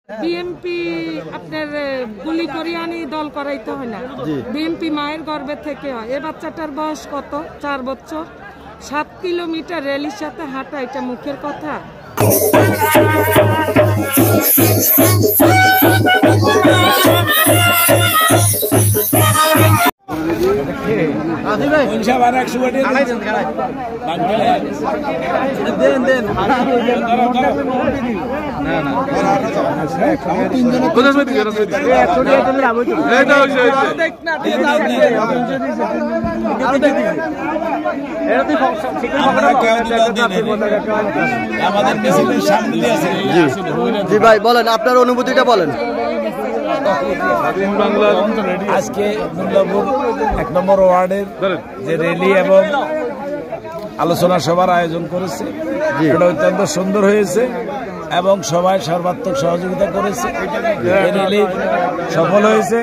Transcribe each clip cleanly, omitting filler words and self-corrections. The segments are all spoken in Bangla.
বিএনপি আপনার গুলি করে আনি দল করাইতে হয় না। বিএনপি মায়ের গর্ভে থেকে হয়। এ বাচ্চাটার বয়স কত? 4 বছর। 7 কিলোমিটার রেলির সাথে হাঁটা, এটা মুখের কথা? জি ভাই বলেন, আপনার অনুভূতিটা বলেন। আজকে দুর্গাপুর 1 নম্বর ওয়ার্ডের যে র্যালি এবং আলোচনা সভার আয়োজন করেছে, এটা অত্যন্ত সুন্দর হয়েছে এবং সবাই সর্বাত্মক সহযোগিতা করেছে। র্যালি সফল হয়েছে।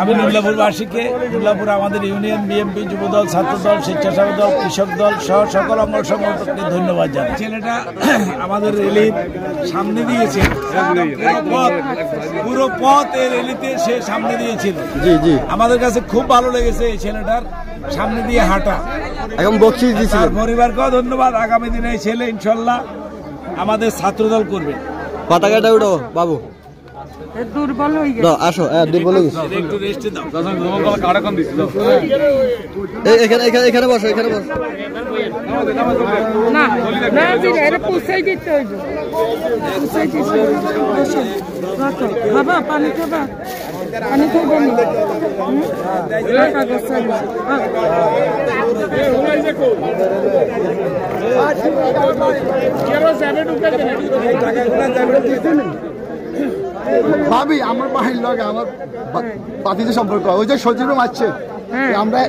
আমি দুর্গাপুরবাসীকে, দুর্গাপুর আমাদের ইউনিয়ন, বিএনপি, যুবদল, ছাত্রদল, স্বেচ্ছাসেবক দল, কৃষক দল সহ সকল অঙ্গ সংগঠনকে ধন্যবাদ জানাই। ছেলেটা আমাদের র্যালির সামনে দিয়েছে, পুরো পথ এই র্যালিতে সে সামনে দিয়েছিল। আমাদের কাছে খুব ভালো লেগেছে এই ছেলেটার সামনে দিয়ে হাঁটা এখন বকশিশ দিয়েছিল। পরিবারকেও ধন্যবাদ। আগামী দিনে এই ছেলে ইনশাল্লাহ আমাদের ছাত্রদল করবে। পতাকাটা উঠো বাবু, দুর্বল হয়ে গেছে। আসো, দুর্বল হয়ে গেছে। একটু রেস্ট দাও। এখানে এখানে বসো, এখানে বসো। না না এটা পুষাই দিতে হইব। পুষাই দিতে রাখো বাবা, পানি খাবা? পানি খাবেন? ভাবি আমার বাহির লগে আমার পাতিতে সম্পর্ক, ওই যে সজীব মারছে, আমরা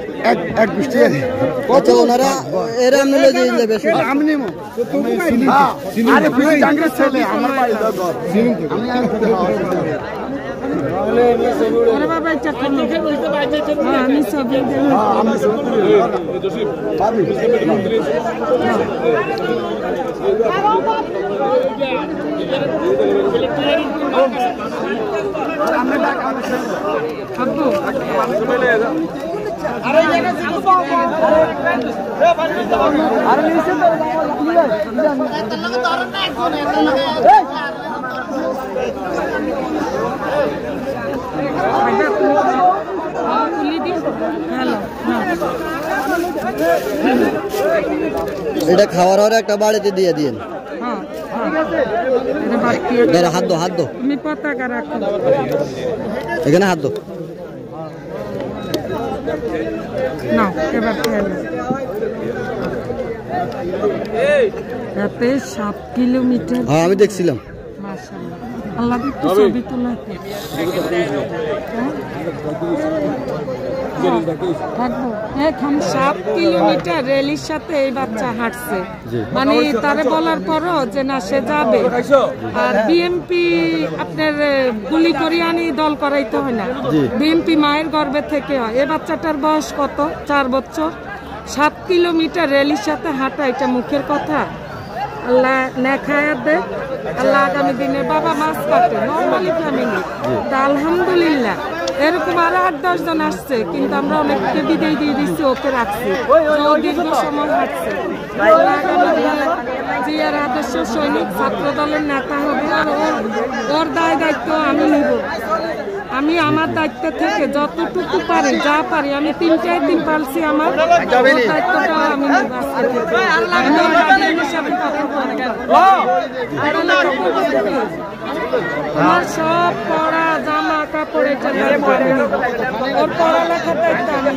এক গোষ্ঠী। আচ্ছা ওনারা এরা আমি ছেলে আমার বাড়ি এটা খাওয়ার আর একটা বাড়িতে দিয়ে দিন। হাত দো, হাত দো, এখানে হাত দো। রাতে 7 কিলোমিটার। হ্যাঁ আমি দেখছিলাম। আল্লাহ ছবি তোলা। এখন 7 কিলোমিটার রেলির সাথে এই বাচ্চা হাঁটছে, মানে তারে বলার পরও যে না সে যাবে। আর বিএনপি আপনার গুলি করে আনি দল করাইতে হয় না। বিএনপি মায়ের গর্ভে থেকে হয়। এ বাচ্চাটার বয়স কত? 4 বছর। 7 কিলোমিটার রেলির সাথে হাঁটা, এটা মুখের কথা? আল্লাহ নেখায়াত দে। আল্লাহ আগামী দিনে বাবা মাছ কাটে, নর্মালি ফ্যামিলি। আলহামদুলিল্লাহ এরকম আরো 8-10 জন আসছে, কিন্তু আমরা অনেককে বিদায় দিয়ে দিচ্ছি, ওকে রাখছি। দীর্ঘ সময় হাঁটছে। জিয়ার আদর্শ সৈনিক, ছাত্র দলের নেতা হবে। আর ওর দায় দায়িত্ব আমি নিব। আমি আমার দায়িত্ব থেকে যতটুকু পারি, যা পারি, আমি 3টায় 3 পালছি। আমার দায়িত্বটা আমি নিব। আমার সব পড়া জামা কাপড় এটা ওর পড়ালেখাটা আমি